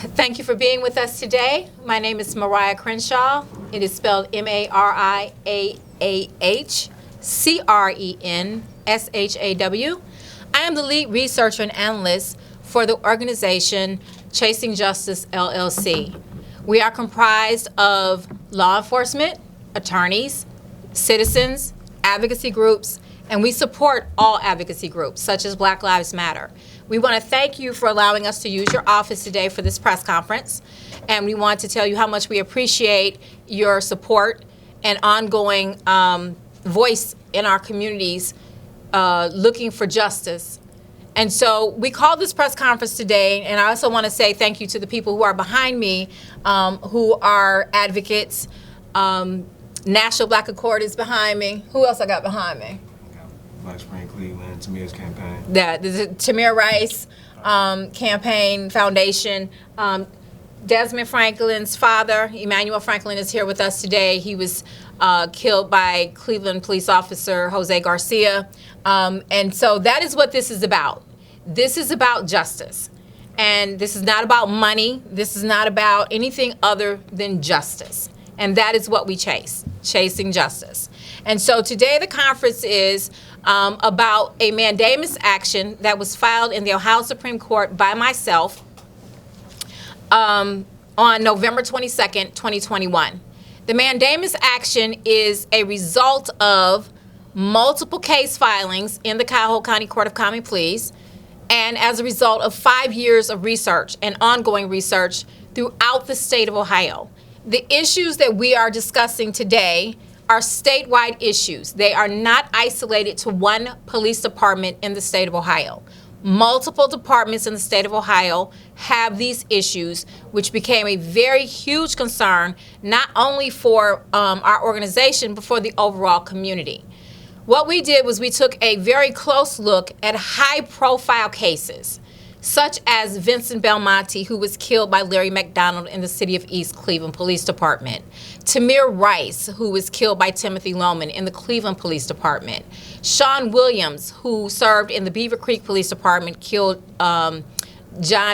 Thank you for being with us today. My name is Mariah Crenshaw. It is spelled Mariahcrenshaw. I am the lead researcher and analyst for the organization Chasing Justice, LLC. We are comprised of law enforcement, attorneys, citizens, advocacy groups, and we support all advocacy groups, such as Black Lives Matter. We want to thank you for allowing us to use your office today for this press conference, and we want to tell you how much we appreciate your support and ongoing voice in our communities looking for justice. And so we called this press conference today, and I also want to say thank you to the people who are behind me, who are advocates. National Black Accord is behind me. Who else I got behind me? Black Spring Cleveland, Tamir's campaign. The Tamir Rice Campaign Foundation. Desmond Franklin's father, Emmanuel Franklin, is here with us today. He was killed by Cleveland police officer Jose Garcia. And so that is what this is about. This is about justice. And this is not about money. This is not about anything other than justice. And that is what we chase, chasing justice. And so today the conference is about a mandamus action that was filed in the Ohio Supreme Court by myself on November 22nd, 2021. The mandamus action is a result of multiple case filings in the Cuyahoga County Court of Common Pleas, and as a result of 5 years of research and ongoing research throughout the state of Ohio. The issues that we are discussing today are statewide issues. They are not isolated to one police department in the state of Ohio. Multiple departments in the state of Ohio have these issues, which became a very huge concern, not only for our organization, but for the overall community. What we did was we took a very close look at high-profile cases, such as Vincent Belmonte, who was killed by Larry McDonald in the City of East Cleveland Police Department. Tamir Rice, who was killed by Timothy Lohman in the Cleveland Police Department. Sean Williams, who served in the Beaver Creek Police Department, killed John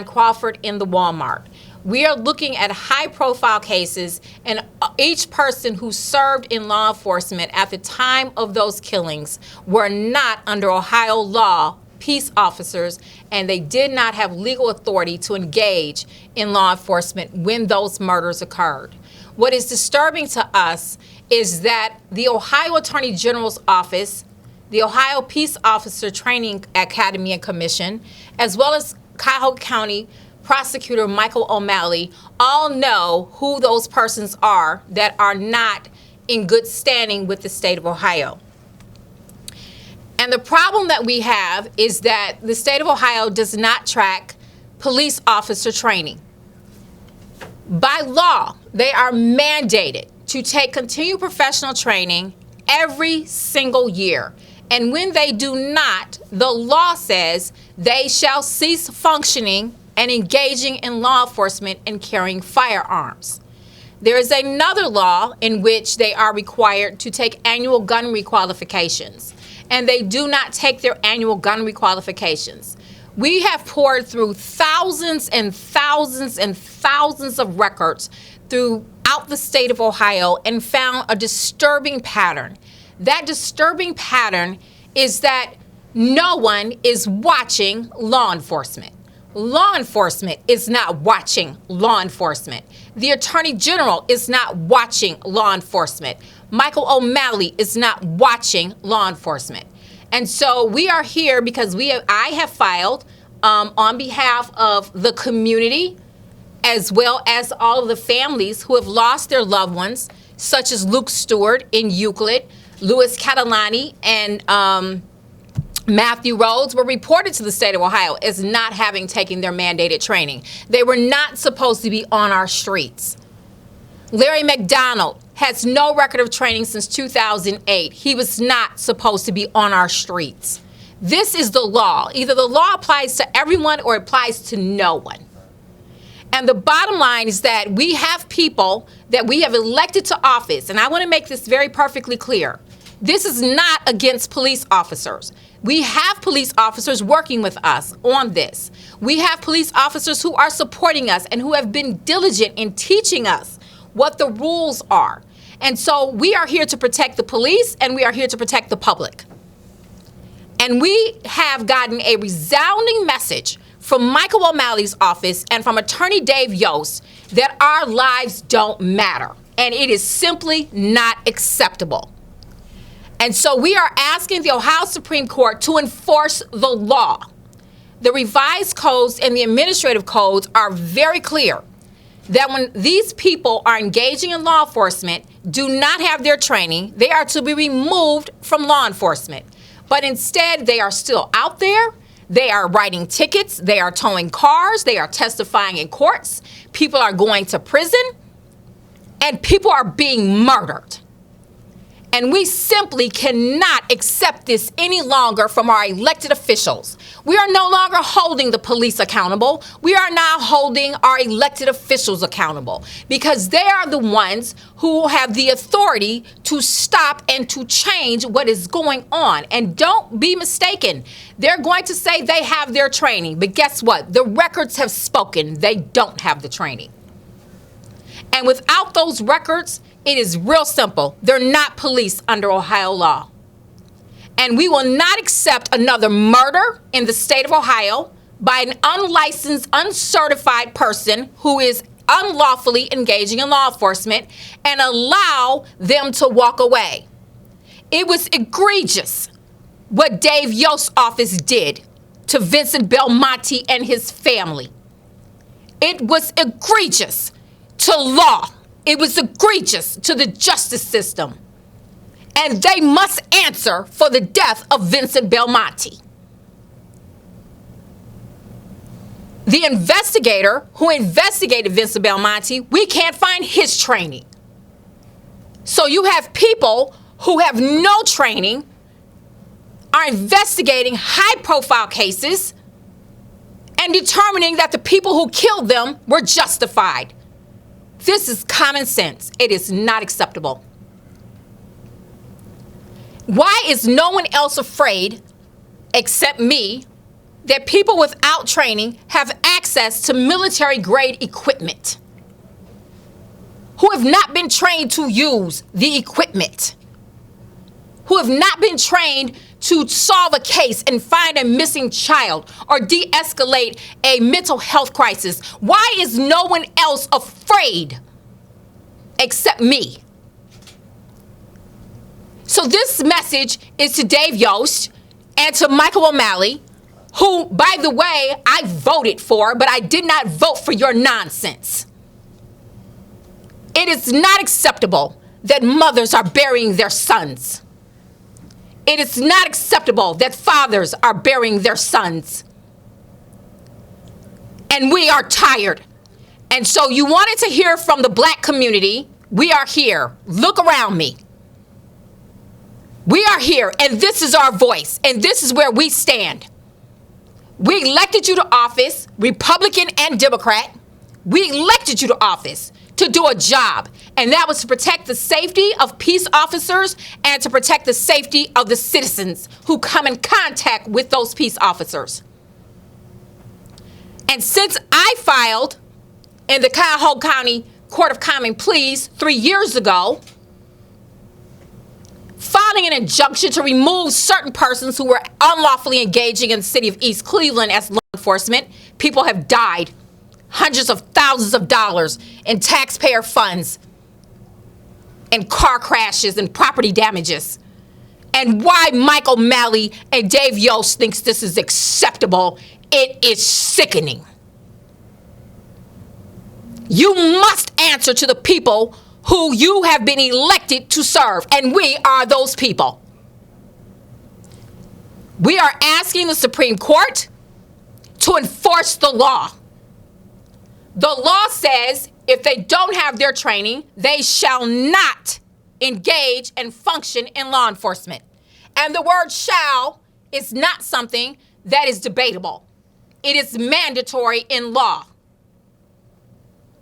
Crawford in the Walmart. We are looking at high-profile cases, and each person who served in law enforcement at the time of those killings were not under Ohio law peace officers, and they did not have legal authority to engage in law enforcement when those murders occurred. What is disturbing to us is that the Ohio Attorney General's Office, the Ohio Peace Officer Training Academy and Commission, as well as Cuyahoga County Prosecutor Michael O'Malley, all know who those persons are that are not in good standing with the state of Ohio. And the problem that we have is that the state of Ohio does not track police officer training. By law, they are mandated to take continued professional training every single year. And when they do not, the law says they shall cease functioning and engaging in law enforcement and carrying firearms. There is another law in which they are required to take annual gun requalifications, and they do not take their annual gun requalifications. We have poured through thousands and thousands and thousands of records throughout the state of Ohio and found a disturbing pattern. That disturbing pattern is that no one is watching law enforcement. Law enforcement is not watching law enforcement. The Attorney General is not watching law enforcement. Michael O'Malley is not watching law enforcement. And so we are here because I have filed on behalf of the community, as well as all of the families who have lost their loved ones, such as Luke Stewart in Euclid, Louis Catalani, and Matthew Rhodes were reported to the state of Ohio as not having taken their mandated training. They were not supposed to be on our streets. Larry McDonald has no record of training since 2008. He was not supposed to be on our streets. This is the law. Either the law applies to everyone or it applies to no one. And the bottom line is that we have people that we have elected to office, and I want to make this very perfectly clear. This is not against police officers. We have police officers working with us on this. We have police officers who are supporting us and who have been diligent in teaching us what the rules are. And so we are here to protect the police, and we are here to protect the public. And we have gotten a resounding message from Michael O'Malley's office and from Attorney Dave Yost that our lives don't matter. And it is simply not acceptable. And so we are asking the Ohio Supreme Court to enforce the law. The revised codes and the administrative codes are very clear that when these people are engaging in law enforcement, do not have their training, they are to be removed from law enforcement. But instead, they are still out there. They are writing tickets. They are towing cars. They are testifying in courts. People are going to prison. And people are being murdered. And we simply cannot accept this any longer from our elected officials. We are no longer holding the police accountable. We are now holding our elected officials accountable because they are the ones who have the authority to stop and to change what is going on. And don't be mistaken. They're going to say they have their training, but guess what? The records have spoken. They don't have the training. And without those records, it is real simple. They're not police under Ohio law. And we will not accept another murder in the state of Ohio by an unlicensed, uncertified person who is unlawfully engaging in law enforcement and allow them to walk away. It was egregious what Dave Yost's office did to Vincent Belmonte and his family. It was egregious to law. It was egregious to the justice system. And they must answer for the death of Vincent Belmonte. The investigator who investigated Vincent Belmonte, we can't find his training. So you have people who have no training, are investigating high-profile cases and determining that the people who killed them were justified. This is common sense. It is not acceptable. Why is no one else afraid, except me, that people without training have access to military-grade equipment, who have not been trained to use the equipment, who have not been trained to solve a case and find a missing child or de-escalate a mental health crisis? Why is no one else afraid except me? So this message is to Dave Yost and to Michael O'Malley, who, by the way, I voted for, but I did not vote for your nonsense. It is not acceptable that mothers are burying their sons. It is not acceptable that fathers are burying their sons. And we are tired. And so you wanted to hear from the black community. We are here. Look around me. We are here, and this is our voice, and this is where we stand. We elected you to office, Republican and Democrat. We elected you to office to do a job, and that was to protect the safety of peace officers and to protect the safety of the citizens who come in contact with those peace officers. And since I filed in the Cuyahoga County Court of Common Pleas 3 years ago, filing an injunction to remove certain persons who were unlawfully engaging in the city of East Cleveland as law enforcement, people have died. Hundreds of thousands of dollars in taxpayer funds and car crashes and property damages. And why Michael O'Malley and Dave Yost thinks this is acceptable, it is sickening. You must answer to the people who you have been elected to serve, and we are those people. We are asking the Supreme Court to enforce the law. The law says if they don't have their training, they shall not engage and function in law enforcement. And the word shall is not something that is debatable. It is mandatory in law.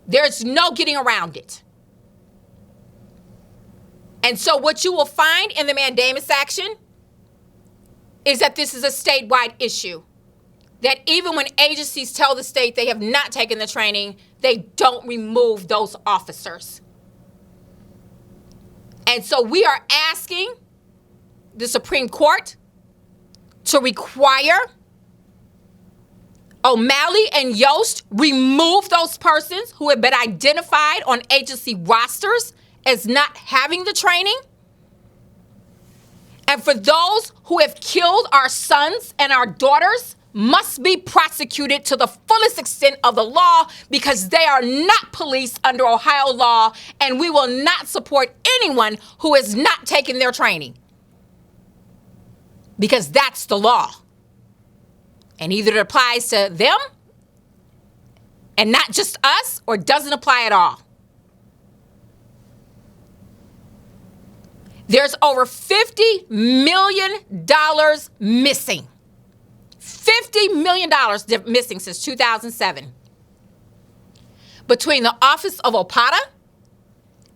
There's no getting around it. And so what you will find in the mandamus action is that this is a statewide issue. That even when agencies tell the state they have not taken the training, they don't remove those officers. And so we are asking the Supreme Court to require O'Malley and Yost remove those persons who have been identified on agency rosters as not having the training. And for those who have killed our sons and our daughters must be prosecuted to the fullest extent of the law, because they are not police under Ohio law, and we will not support anyone who has not taken their training. Because that's the law. And either it applies to them and not just us, or it doesn't apply at all. There's over $50 million missing. $50 million missing since 2007. Between the Office of OPATA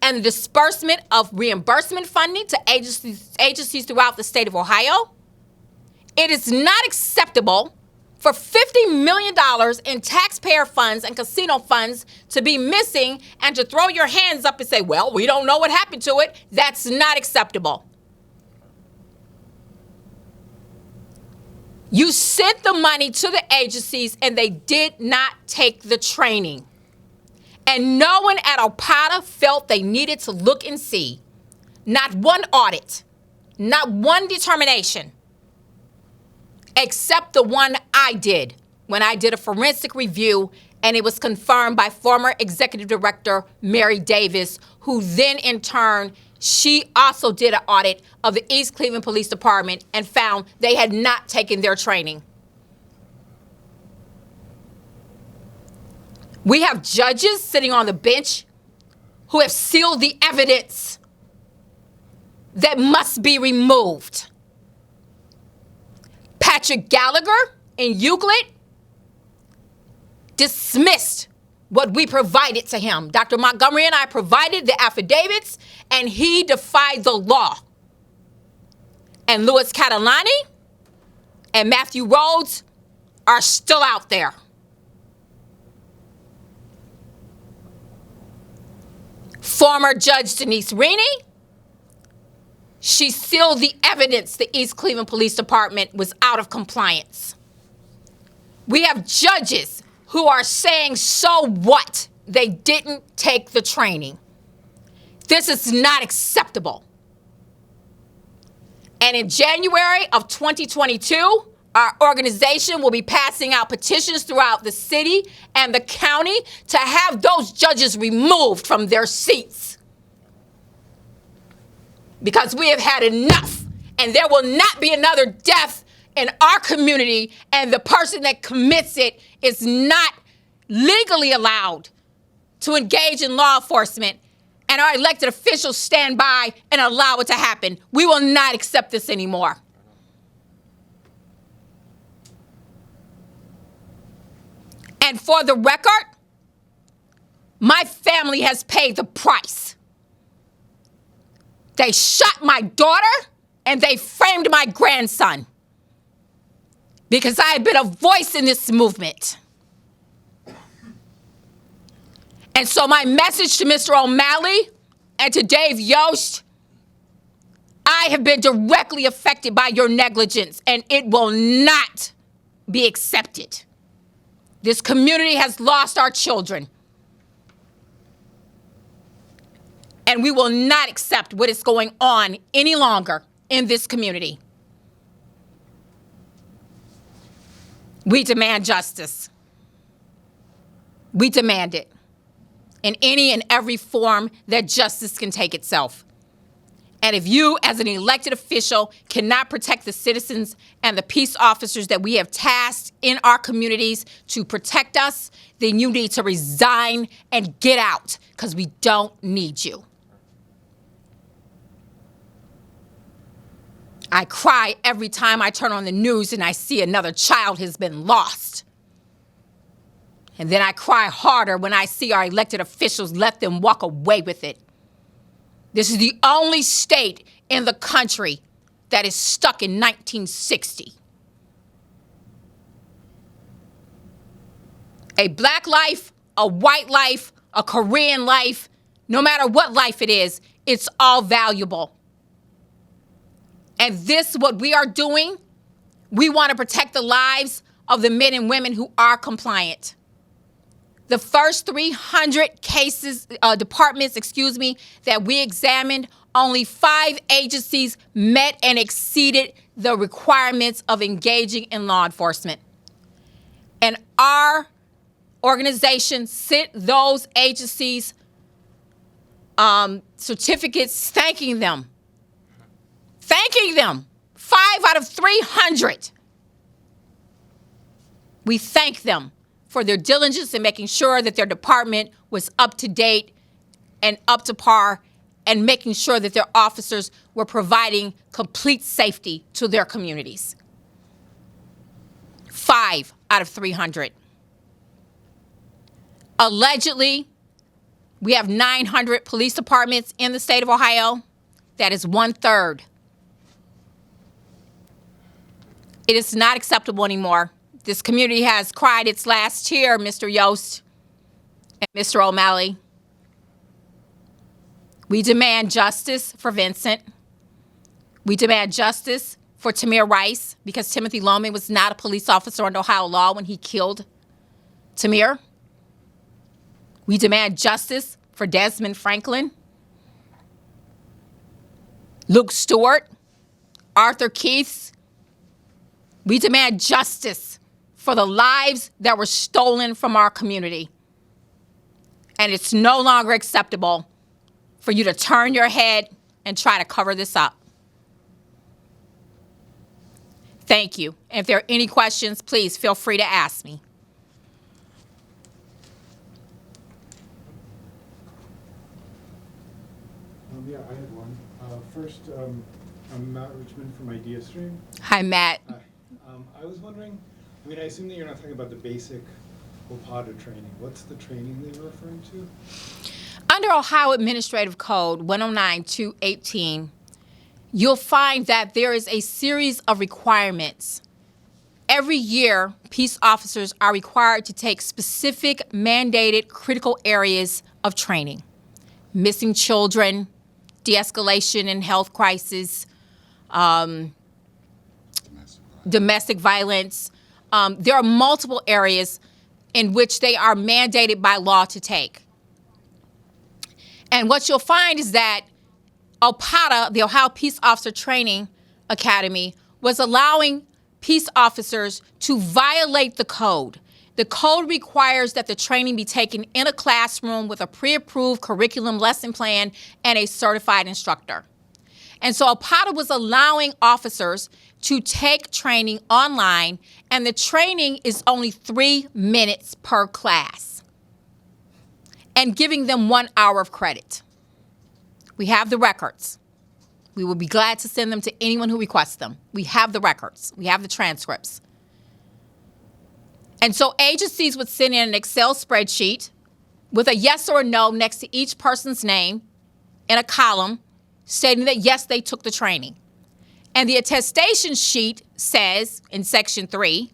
and the disbursement of reimbursement funding to agencies throughout the state of Ohio, it is not acceptable for $50 million in taxpayer funds and casino funds to be missing, and to throw your hands up and say, well, we don't know what happened to it. That's not acceptable. You sent the money to the agencies and they did not take the training. And no one at OPATA felt they needed to look and see. Not one audit, not one determination, except the one I did when I did a forensic review, and it was confirmed by former Executive Director Mary Davis, who then in turn, she also did an audit of the East Cleveland Police Department and found they had not taken their training. We have judges sitting on the bench who have sealed the evidence that must be removed. Patrick Gallagher in Euclid dismissed what we provided to him. Dr. Montgomery and I provided the affidavits, and he defied the law. And Louis Catalani and Matthew Rhodes are still out there. Former Judge Denise Rini, she sealed the evidence the East Cleveland Police Department was out of compliance. We have judges who are saying, so what? They didn't take the training. This is not acceptable. And in January of 2022, our organization will be passing out petitions throughout the city and the county to have those judges removed from their seats. Because we have had enough, and there will not be another death in our community, and the person that commits it is not legally allowed to engage in law enforcement, and our elected officials stand by and allow it to happen. We will not accept this anymore. And for the record, my family has paid the price. They shot my daughter and they framed my grandson because I have been a voice in this movement. And so my message to Mr. O'Malley and to Dave Yost, I have been directly affected by your negligence, and it will not be accepted. This community has lost our children. And we will not accept what is going on any longer in this community. We demand justice. We demand it in any and every form that justice can take itself. And if you, as an elected official, cannot protect the citizens and the peace officers that we have tasked in our communities to protect us, then you need to resign and get out, because we don't need you. I cry every time I turn on the news and I see another child has been lost. And then I cry harder when I see our elected officials let them walk away with it. This is the only state in the country that is stuck in 1960. A black life, a white life, a Korean life, no matter what life it is, it's all valuable. And this, what we are doing, we want to protect the lives of the men and women who are compliant. The first 300 departments, that we examined, only 5 agencies met and exceeded the requirements of engaging in law enforcement. And our organization sent those agencies certificates thanking them. 5 out of 300. We thank them for their diligence in making sure that their department was up to date and up to par, and making sure that their officers were providing complete safety to their communities. 5 out of 300. Allegedly, we have 900 police departments in the state of Ohio. That is 1/3. It is not acceptable anymore. This community has cried its last tear, Mr. Yost and Mr. O'Malley. We demand justice for Vincent. We demand justice for Tamir Rice, because Timothy Loman was not a police officer under Ohio law when he killed Tamir. We demand justice for Desmond Franklin, Luke Stewart, Arthur Keith. We demand justice for the lives that were stolen from our community. And it's no longer acceptable for you to turn your head and try to cover this up. Thank you. And if there are any questions, please feel free to ask me. Yeah, I had one. First, I'm Matt Richmond from Idea Stream. Hi, Matt. Hi. I was wondering, I assume that you're not talking about the basic OPADA training. What's the training that you're referring to? Under Ohio Administrative Code 109-218, you'll find that there is a series of requirements. Every year, peace officers are required to take specific mandated critical areas of training. Missing children, de-escalation in health crisis, domestic violence. There are multiple areas in which they are mandated by law to take. And what you'll find is that OPADA, the Ohio Peace Officer Training Academy, was allowing peace officers to violate the code. The code requires that the training be taken in a classroom with a pre-approved curriculum lesson plan and a certified instructor. And so OPADA was allowing officers to take training online, and the training is only 3 minutes per class, and giving them 1 hour of credit. We have the records. We will be glad to send them to anyone who requests them. We have the records. We have the transcripts. And so agencies would send in an Excel spreadsheet with a yes or a no next to each person's name in a column stating that, yes, they took the training. And the attestation sheet says in Section 3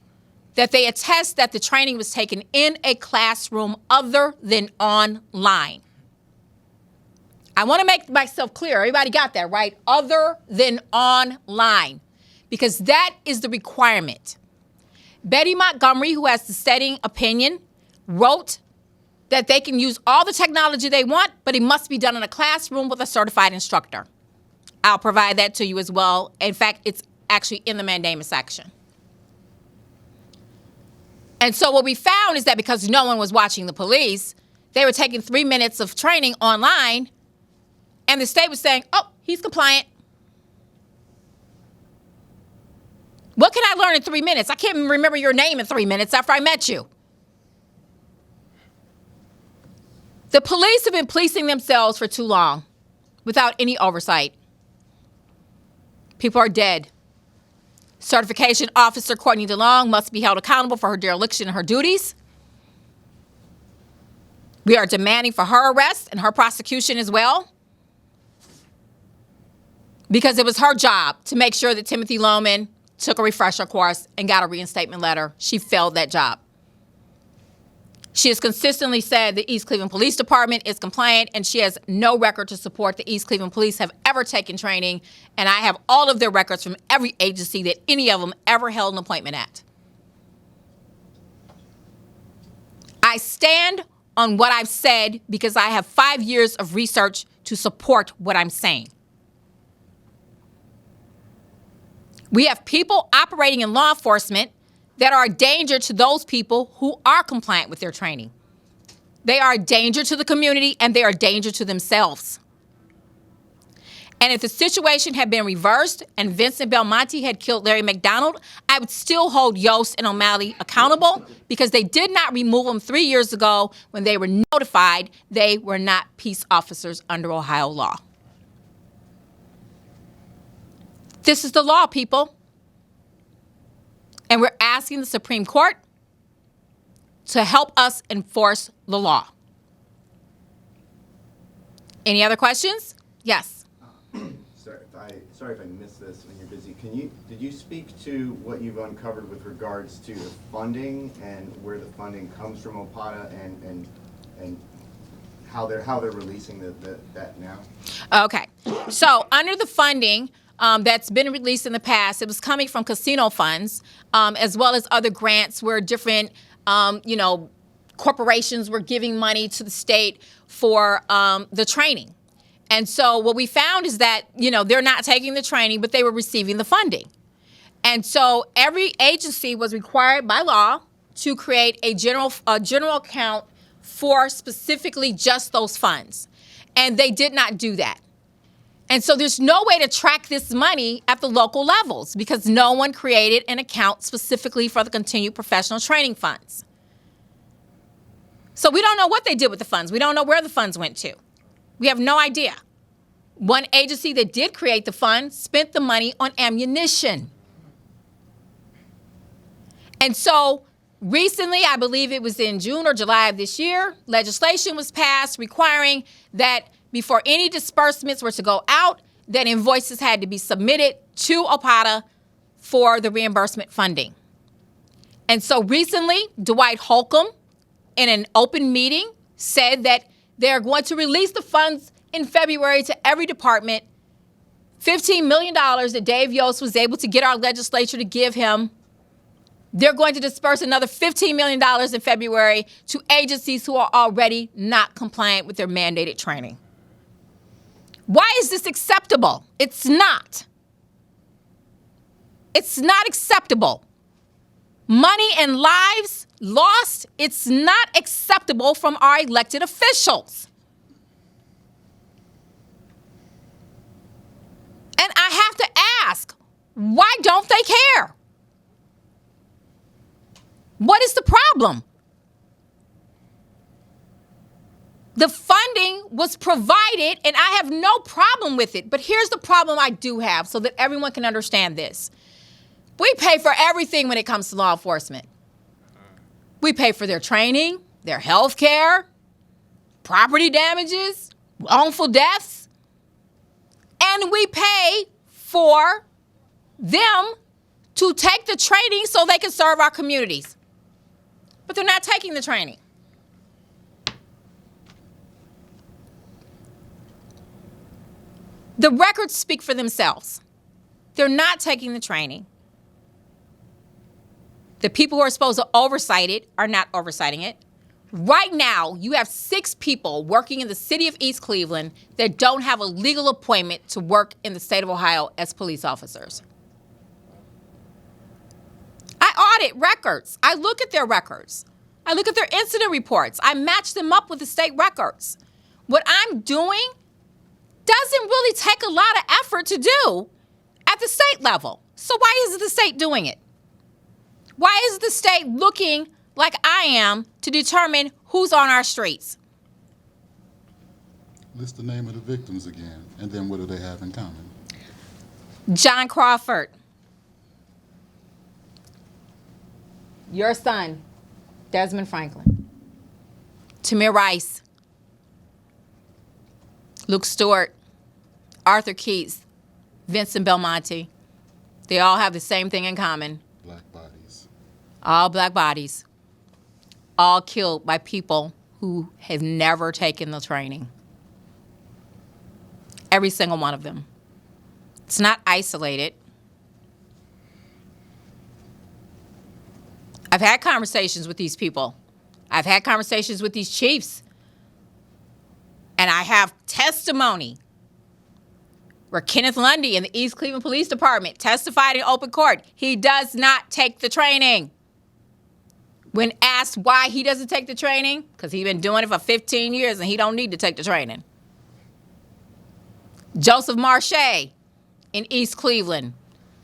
that they attest that the training was taken in a classroom other than online. I want to make myself clear. Everybody got that, right? Other than online, because that is the requirement. Betty Montgomery, who has the dissenting opinion, wrote that they can use all the technology they want, but it must be done in a classroom with a certified instructor. I'll provide that to you as well. In fact, it's actually in the mandamus section. And so what we found is that because no one was watching the police, they were taking 3 minutes of training online, and the state was saying, oh, he's compliant. What can I learn in 3 minutes? I can't even remember your name in 3 minutes after I met you. The police have been policing themselves for too long without any oversight. People are dead. Certification officer Courtney DeLong must be held accountable for her dereliction in her duties. We are demanding for her arrest and her prosecution as well. because it was her job to make sure that Timothy Loman took a refresher course and got a reinstatement letter. She failed that job. She has consistently said the East Cleveland Police Department is compliant, and she has no record to support the East Cleveland Police have ever taken training, and I have all of their records from every agency that any of them ever held an appointment at. I stand on what I've said because I have 5 years of research to support what I'm saying. We have people operating in law enforcement that are a danger to those people who are compliant with their training. They are a danger to the community, and they are a danger to themselves. And if the situation had been reversed and Vincent Belmonte had killed Larry McDonald, I would still hold Yost and O'Malley accountable because they did not remove them 3 years ago when they were notified they were not peace officers under Ohio law. This is the law, people. And we're asking the Supreme Court to help us enforce the law. Any other questions? Yes. Sorry if I missed this when you're busy. Did you speak to what you've uncovered with regards to the funding and where the funding comes from OPATA and how they're releasing that now? Okay. So under the funding that's been released in the past, it was coming from casino funds, as well as other grants where different, corporations were giving money to the state for the training. And so what we found is that, they're not taking the training, but they were receiving the funding. And so every agency was required by law to create a general account for specifically just those funds. And they did not do that. And so there's no way to track this money at the local levels because no one created an account specifically for the continued professional training funds. So we don't know what they did with the funds. We don't know where the funds went to. We have no idea. One agency that did create the fund spent the money on ammunition. And so recently, I believe it was in June or July of this year, legislation was passed requiring that before any disbursements were to go out, that invoices had to be submitted to OPATA for the reimbursement funding. And so recently, Dwight Holcolmb, in an open meeting, said that they're going to release the funds in February to every department, $15 million that Dave Yost was able to get our legislature to give him. They're going to disperse another $15 million in February to agencies who are already not compliant with their mandated training. Why is this acceptable? It's not. It's not acceptable. Money and lives lost, it's not acceptable from our elected officials. And I have to ask, why don't they care? What is the problem? The funding was provided, and I have no problem with it. But here's the problem I do have so that everyone can understand this. We pay for everything when it comes to law enforcement. We pay for their training, their health care, property damages, wrongful deaths. And we pay for them to take the training so they can serve our communities. But they're not taking the training. The records speak for themselves. They're not taking the training. The people who are supposed to oversight it are not oversighting it. Right now, you have 6 people working in the city of East Cleveland that don't have a legal appointment to work in the state of Ohio as police officers. I audit records. I look at their records. I look at their incident reports. I match them up with the state records. What I'm doing doesn't really take a lot of effort to do at the state level. So why isn't the state doing it? Why is the state looking like I am to determine who's on our streets? List the name of the victims again, and then what do they have in common? John Crawford. Your son, Desmond Franklin. Tamir Rice. Luke Stewart. Arthur Keys. Vincent Belmonte. They all have the same thing in common. Black bodies. All black bodies. All killed by people who have never taken the training. Every single one of them. It's not isolated. I've had conversations with these people. I've had conversations with these chiefs. And I have testimony where Kenneth Lundy in the East Cleveland Police Department testified in open court. He does not take the training. When asked why he doesn't take the training, because he's been doing it for 15 years and he don't need to take the training. Joseph Marche in East Cleveland,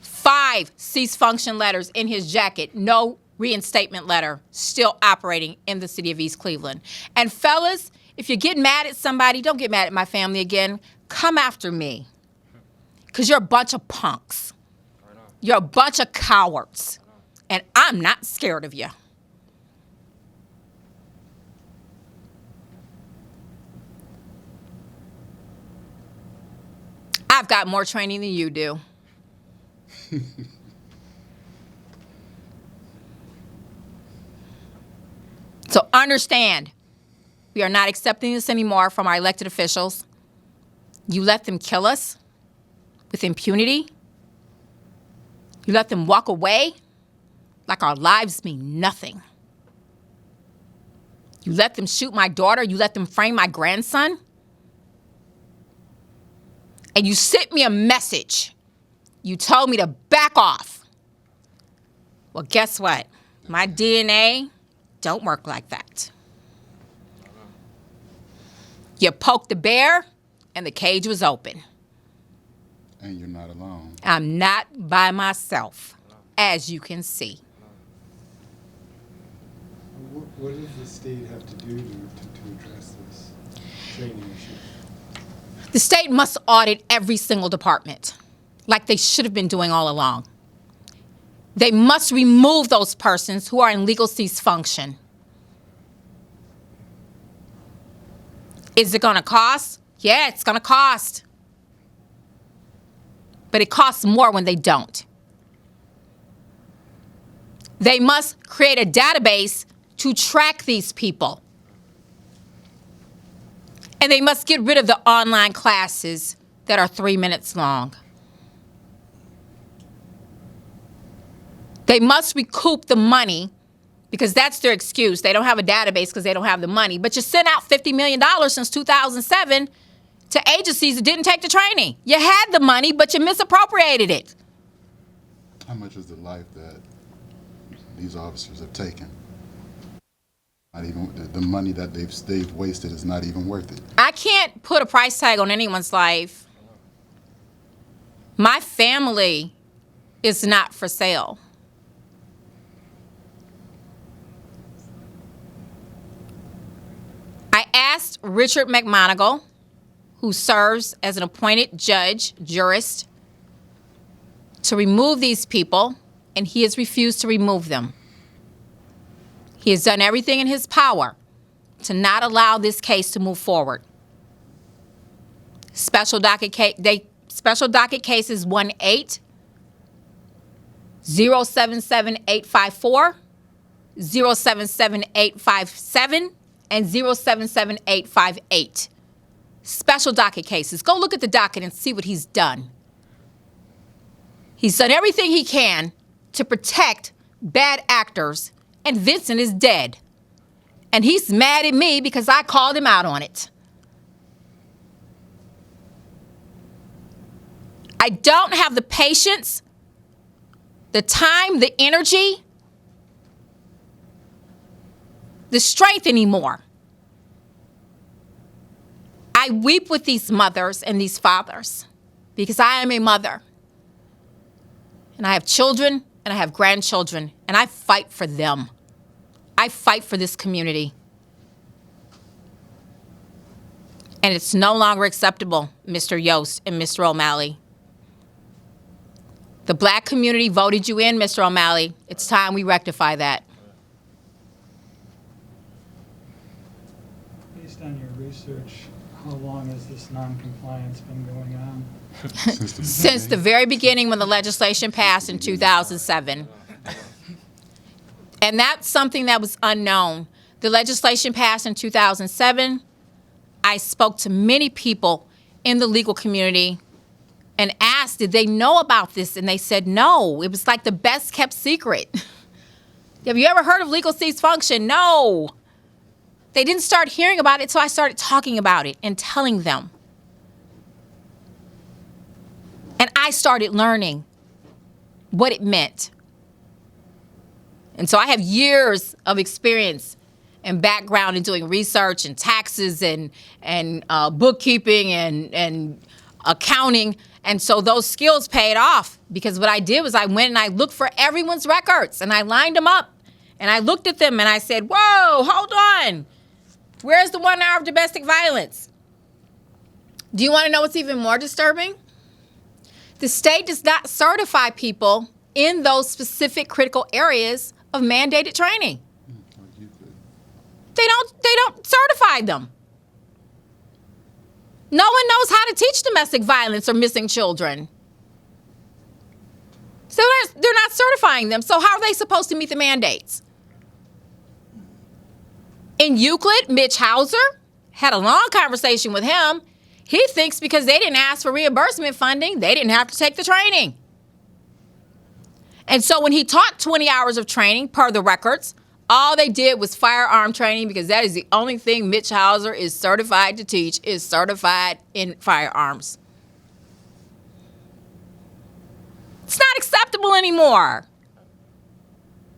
5 cease function letters in his jacket, no reinstatement letter, still operating in the city of East Cleveland. And fellas, if you get mad at somebody, don't get mad at my family again. Come after me. Because you're a bunch of punks. You're a bunch of cowards. And I'm not scared of you. I've got more training than you do. So understand, we are not accepting this anymore from our elected officials. You let them kill us with impunity. You let them walk away like our lives mean nothing. You let them shoot my daughter. You let them frame my grandson. And you sent me a message. You told me to back off. Well, guess what? My DNA don't work like that. You poked the bear, and the cage was open. And you're not alone. I'm not by myself, as you can see. What does the state have to do to address this training issue? The state must audit every single department, like they should have been doing all along. They must remove those persons who are in legal cease function. Is it going to cost? Yeah, it's going to cost. But it costs more when they don't. They must create a database to track these people. And they must get rid of the online classes that are 3 minutes long. They must recoup the money because that's their excuse. They don't have a database because they don't have the money. But you sent out $50 million since 2007 to agencies that didn't take the training. You had the money, but you misappropriated it. How much is the life that these officers have taken? Not even the money that they've wasted is not even worth it. I can't put a price tag on anyone's life. My family is not for sale. I asked Richard McMonigal, who serves as an appointed jurist, to remove these people, and he has refused to remove them. He has done everything in his power to not allow this case to move forward. Special docket cases 18 077854, 077857, and 077858. Special docket cases. Go look at the docket and see what he's done. He's done everything he can to protect bad actors, and Vincent is dead. And he's mad at me because I called him out on it. I don't have the patience, the time, the energy, the strength anymore. I weep with these mothers and these fathers because I am a mother. And I have children and I have grandchildren, and I fight for them. I fight for this community. And it's no longer acceptable, Mr. Yost and Mr. O'Malley. The black community voted you in, Mr. O'Malley. It's time we rectify that. Based on your research, How long has this non-compliance been going on? Since the very beginning when the legislation passed in 2007. And that's something that was unknown. The legislation passed in 2007. I spoke to many people in the legal community and asked, did they know about this? And they said no. It was like the best kept secret. Have you ever heard of legal cease function? No. They didn't start hearing about it, so I started talking about it and telling them. And I started learning what it meant. And so I have years of experience and background in doing research and taxes and bookkeeping and accounting. And so those skills paid off, because what I did was I went and I looked for everyone's records and I lined them up and I looked at them and I said, whoa, hold on. Where's the 1 hour of domestic violence? Do you want to know what's even more disturbing? The state does not certify people in those specific critical areas of mandated training. They don't certify them. No one knows how to teach domestic violence or missing children. So they're not certifying them. So how are they supposed to meet the mandates? In Euclid, Mitch Hauser had a long conversation with him. He thinks because they didn't ask for reimbursement funding, they didn't have to take the training. And so when he taught 20 hours of training per the records, all they did was firearm training, because that is the only thing Mitch Hauser is certified to teach, is certified in firearms. It's not acceptable anymore.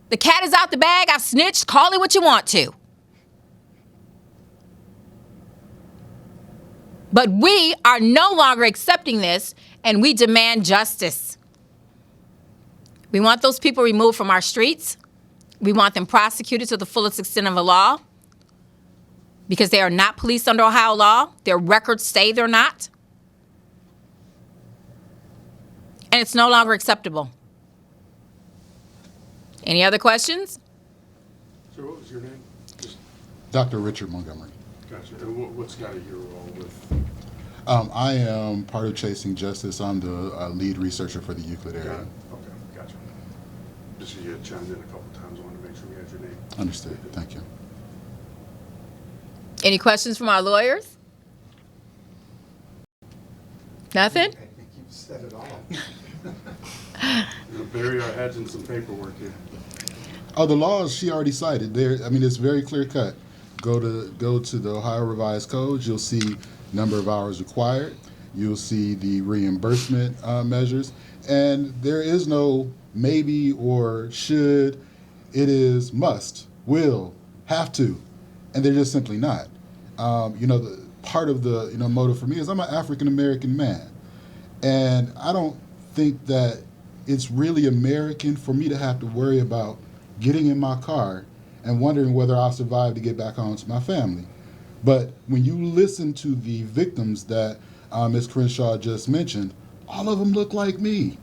The cat is out the bag. I've snitched. Call it what you want to. But we are no longer accepting this, and we demand justice. We want those people removed from our streets. We want them prosecuted to the fullest extent of the law, because they are not policed under Ohio law. Their records say they're not. And it's no longer acceptable. Any other questions? So what was your name? Just, Dr. Richard Montgomery. gotcha. And what's got your role with? I am part of Chasing Justice. I'm the lead researcher for the Euclid area. Okay, gotcha. Just you had chimed in a couple times. I wanted to make sure we had your name. Understood. Thank you. Any questions from our lawyers? Nothing? I think you've said it all. You know, bury our heads in some paperwork here. Oh, the laws she already cited. There, I mean, it's very clear cut. Go to the Ohio Revised Codes. You'll see number of hours required. You'll see the reimbursement measures, and there is no maybe or should. It is must, will, have to, and they're just simply not. Part of the motive for me is I'm an African American man, and I don't think that it's really American for me to have to worry about getting in my car and wondering whether I'll survive to get back home to my family. But when you listen to the victims that Ms. Crenshaw just mentioned, all of them look like me.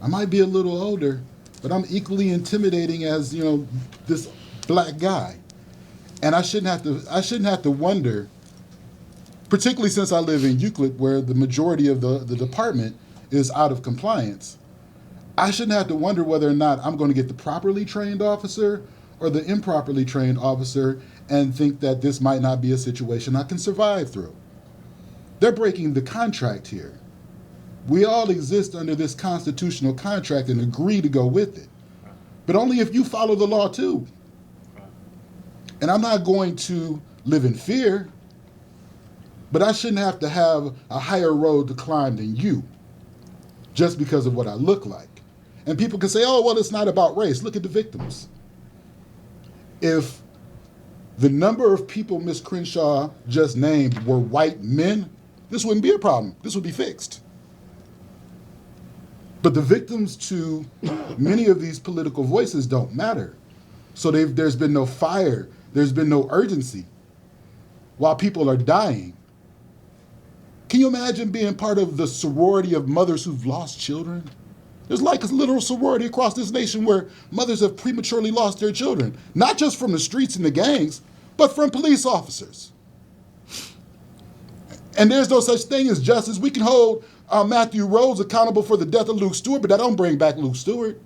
I might be a little older, but I'm equally intimidating as this black guy. And I shouldn't have to wonder, particularly since I live in Euclid, where the majority of the department is out of compliance. I shouldn't have to wonder whether or not I'm going to get the properly trained officer or the improperly trained officer and think that this might not be a situation I can survive through. They're breaking the contract here. We all exist under this constitutional contract and agree to go with it, but only if you follow the law too. And I'm not going to live in fear, but I shouldn't have to have a higher road to climb than you just because of what I look like. And people can say, oh, well, it's not about race. Look at the victims. If the number of people Ms. Crenshaw just named were white men, this wouldn't be a problem. This would be fixed. But the victims to many of these political voices don't matter. So there's been no fire. There's been no urgency while people are dying. Can you imagine being part of the sorority of mothers who've lost children? There's like a literal sorority across this nation where mothers have prematurely lost their children, not just from the streets and the gangs, but from police officers. And there's no such thing as justice. We can hold Matthew Rhodes accountable for the death of Luke Stewart, but that don't bring back Luke Stewart.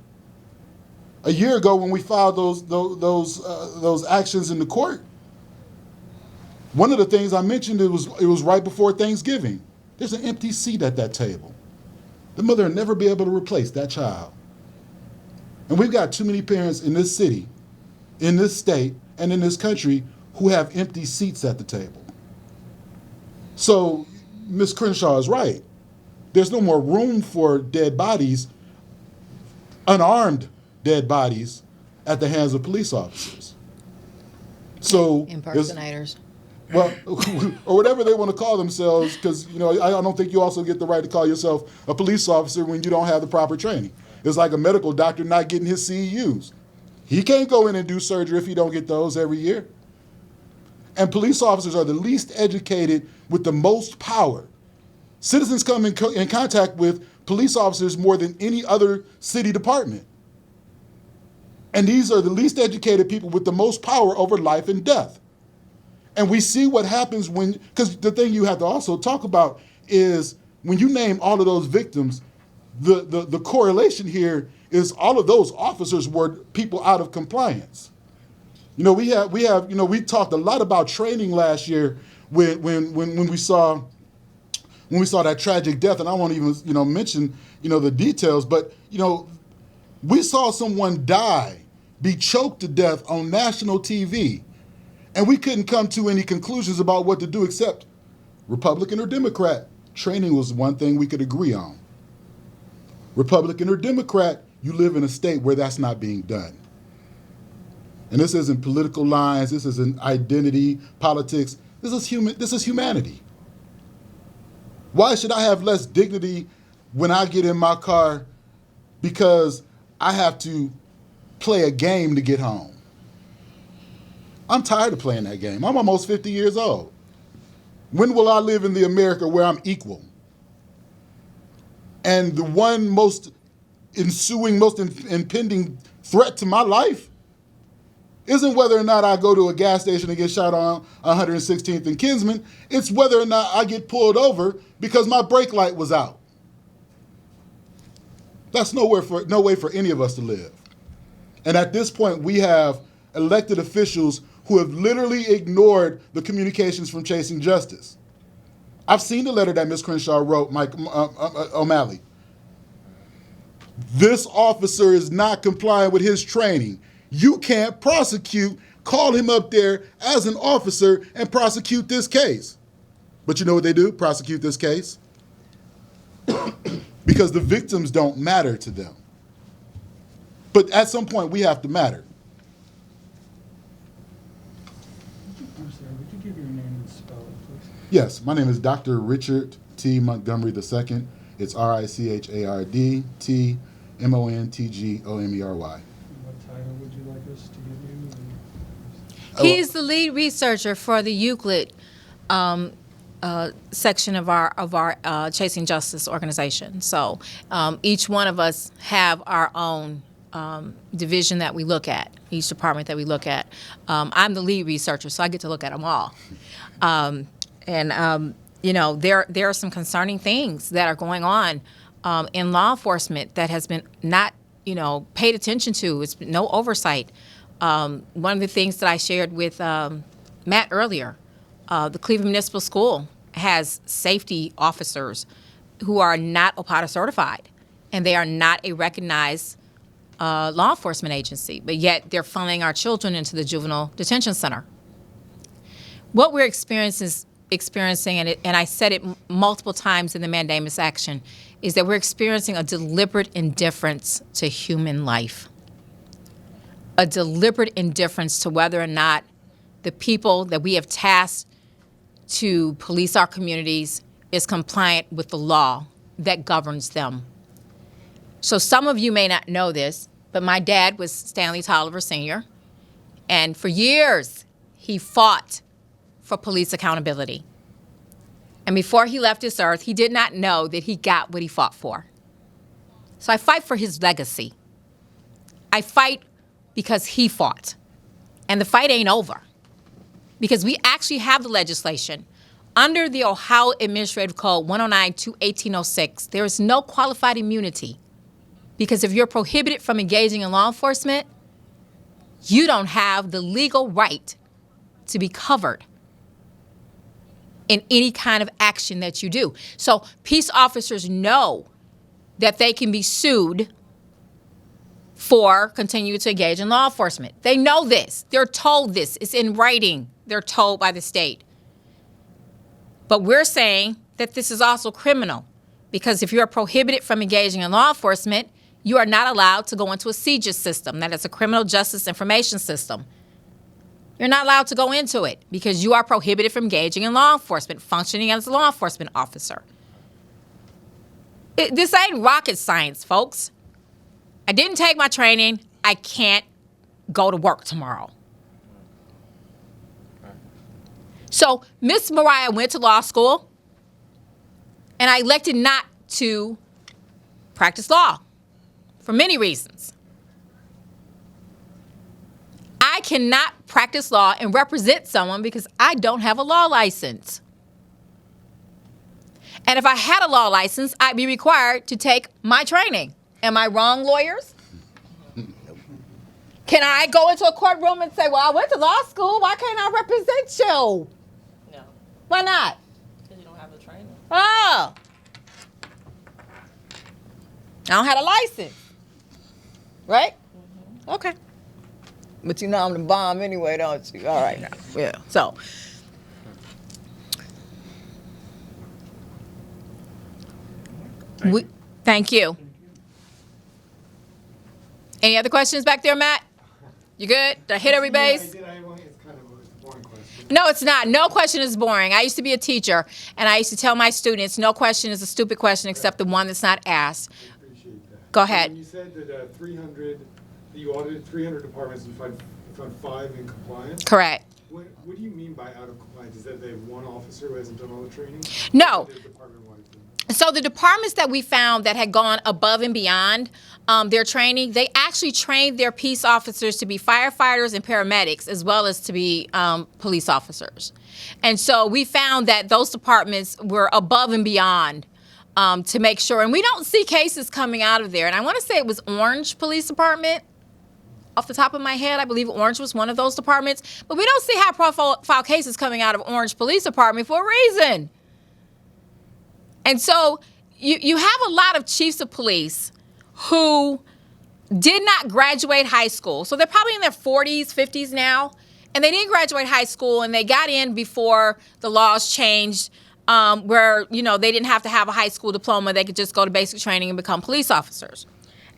A year ago, when we filed those actions in the court, one of the things I mentioned, it was right before Thanksgiving. There's an empty seat at that table. The mother will never be able to replace that child. And we've got too many parents in this city, in this state, and in this country who have empty seats at the table. So Ms. Crenshaw is right. There's no more room for dead bodies, unarmed dead bodies, at the hands of police officers. So Impersonators. well, or whatever they want to call themselves, because I don't think you also get the right to call yourself a police officer when you don't have the proper training. It's like a medical doctor not getting his CEUs. He can't go in and do surgery if he don't get those every year. And police officers are the least educated with the most power. Citizens come in contact with police officers more than any other city department. And these are the least educated people with the most power over life and death. And we see what happens because the thing you have to also talk about is when you name all of those victims, the correlation here is all of those officers were people out of compliance. We talked a lot about training last year when we saw that tragic death, and I won't even mention the details, but we saw someone be choked to death on national TV. And we couldn't come to any conclusions about what to do except Republican or Democrat. Training was one thing we could agree on. Republican or Democrat, you live in a state where that's not being done. And this isn't political lines. This isn't identity, politics. This is humanity. Why should I have less dignity when I get in my car because I have to play a game to get home? I'm tired of playing that game. I'm almost 50 years old. When will I live in the America where I'm equal? And the one most impending threat to my life isn't whether or not I go to a gas station and get shot on 116th and Kinsman. It's whether or not I get pulled over because my brake light was out. That's no way for any of us to live. And at this point, we have elected officials who have literally ignored the communications from Chasing Justice. I've seen the letter that Ms. Crenshaw wrote, Mike O'Malley. This officer is not complying with his training. You can't prosecute, call him up there as an officer and prosecute this case. But you know what they do? Prosecute this case? Because the victims don't matter to them. But at some point, we have to matter. I'm sorry, would you give your name and spell it, please? Yes, my name is Dr. Richard T. Montgomery II. It's RICHARD T MONTGOMERY. What title would you like us to give you? He is the lead researcher for the Euclid section of our Chasing Justice organization. So each one of us have our own division that we look at, each department that we look at. I'm the lead researcher, so I get to look at them all. There are some concerning things that are going on in law enforcement that has been not, paid attention to. It's been no oversight. One of the things that I shared with Matt earlier, the Cleveland Municipal School has safety officers who are not OPATA certified, and they are not a recognized law enforcement agency, but yet they're funneling our children into the juvenile detention center. What we're experiencing, and I said it multiple times in the mandamus action, is that we're experiencing a deliberate indifference to human life. A deliberate indifference to whether or not the people that we have tasked to police our communities is compliant with the law that governs them. So some of you may not know this, but my dad was Stanley Tolliver Sr., and for years he fought for police accountability. And before he left this earth, he did not know that he got what he fought for. So I fight for his legacy. I fight because he fought. And the fight ain't over. Because we actually have the legislation Under the Ohio Administrative Code 109-1806, there is no qualified immunity because if you're prohibited from engaging in law enforcement, you don't have the legal right to be covered in any kind of action that you do. So peace officers know that they can be sued for continuing to engage in law enforcement. They know this. They're told this. It's in writing. They're told by the state. But we're saying that this is also criminal because if you're prohibited from engaging in law enforcement, you are not allowed to go into a CJIS system. That is a criminal justice information system. You're not allowed to go into it because you are prohibited from engaging in law enforcement, functioning as a law enforcement officer. This ain't rocket science, folks. I didn't take my training. I can't go to work tomorrow. So Miss Mariah went to law school, and I elected not to practice law for many reasons. I cannot practice law and represent someone because I don't have a law license. And if I had a law license, I'd be required to take my training. Am I wrong, lawyers? Can I go into a courtroom and say, well, I went to law school. Why can't I represent you? No, Why not? because you don't have the training. Oh. I don't have a license. Right? Okay. But you know I'm the bomb anyway, don't you? All right now. Yeah. So. Thank you. Any other questions back there, Matt? You good? Did I hit every base? It's kind of a boring question. No, it's not. No question is boring. I used to be a teacher, and I used to tell my students, no question is a stupid question except the one that's not asked. I appreciate that. Go ahead. When you said that 300, that you audited 300 departments and you found 5 in compliance. Correct. What do you mean by out of compliance? Is that they have one officer who hasn't done all the training? No. Or is it department-wide thing? So the departments that we found that had gone above and beyond their training, they actually trained their peace officers to be firefighters and paramedics as well as to be police officers. And so we found that those departments were above and beyond to make sure. And we don't see cases coming out of there. And I want to say it was Orange Police Department. Off the top of my head, I believe Orange was one of those departments. But we don't see high-profile cases coming out of Orange Police Department for a reason. And so you have a lot of chiefs of police who did not graduate high school. So they're probably in their 40s, 50s now. And they didn't graduate high school, and they got in before the laws changed where, you know, they didn't have to have a high school diploma. They could just go to basic training and become police officers.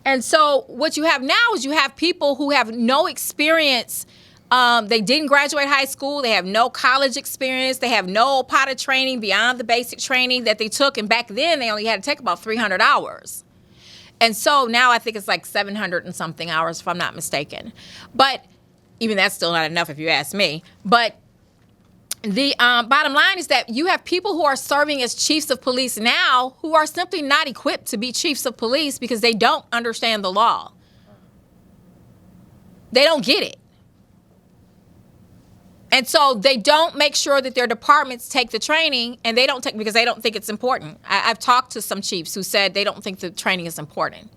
And so what you have now is you have people who have no experience. They didn't graduate high school. They have no college experience. They have no OPATA training beyond the basic training that they took. And back then, they only had to take about 300 hours. And so now I think it's like 700 and something hours, if I'm not mistaken. But even that's still not enough if you ask me. But the bottom line is that you have people who are serving as chiefs of police now who are simply not equipped to be chiefs of police because they don't understand the law. They don't get it. And so they don't make sure that their departments take the training, and they don't take because they don't think it's important. I've talked to some chiefs who said they don't think the training is important.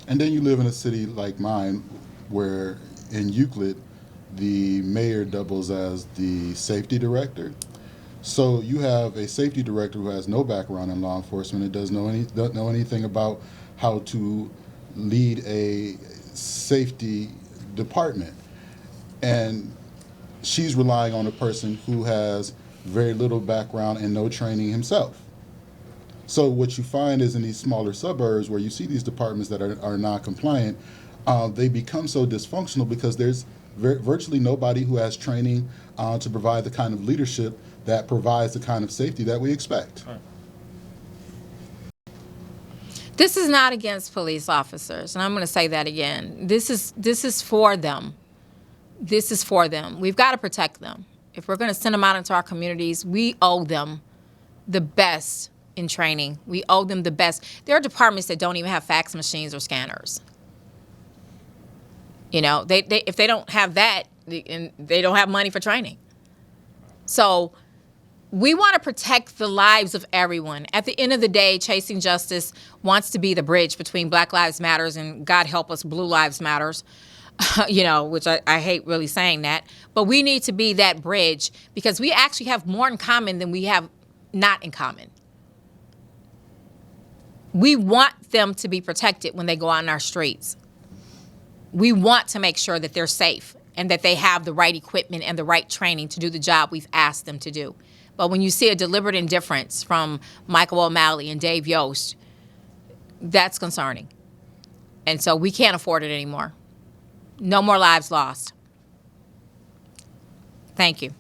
And then you live in a city like mine where in Euclid, the mayor doubles as the safety director. So you have a safety director who has no background in law enforcement and doesn't know anything about how to lead a safety department. And she's relying on a person who has very little background and no training himself. So what you find is in these smaller suburbs where you see these departments that are non-compliant, they become so dysfunctional because there's virtually nobody who has training to provide the kind of leadership that provides the kind of safety that we expect. This is not against police officers, and I'm going to say that again. This is for them. This is for them. We've got to protect them. If we're going to send them out into our communities, we owe them the best in training. We owe them the best. There are departments that don't even have fax machines or scanners. You know, they if they don't have that, they don't have money for training. So we want to protect the lives of everyone. At the end of the day, Chasing Justice wants to be the bridge between Black Lives Matters and, God help us, Blue Lives Matters, which I hate really saying that. But we need to be that bridge because we actually have more in common than we have not in common. We want them to be protected when they go out in our streets. We want to make sure that they're safe and that they have the right equipment and the right training to do the job we've asked them to do. But when you see a deliberate indifference from Michael O'Malley and Dave Yost, that's concerning. And so we can't afford it anymore. No more lives lost. Thank you.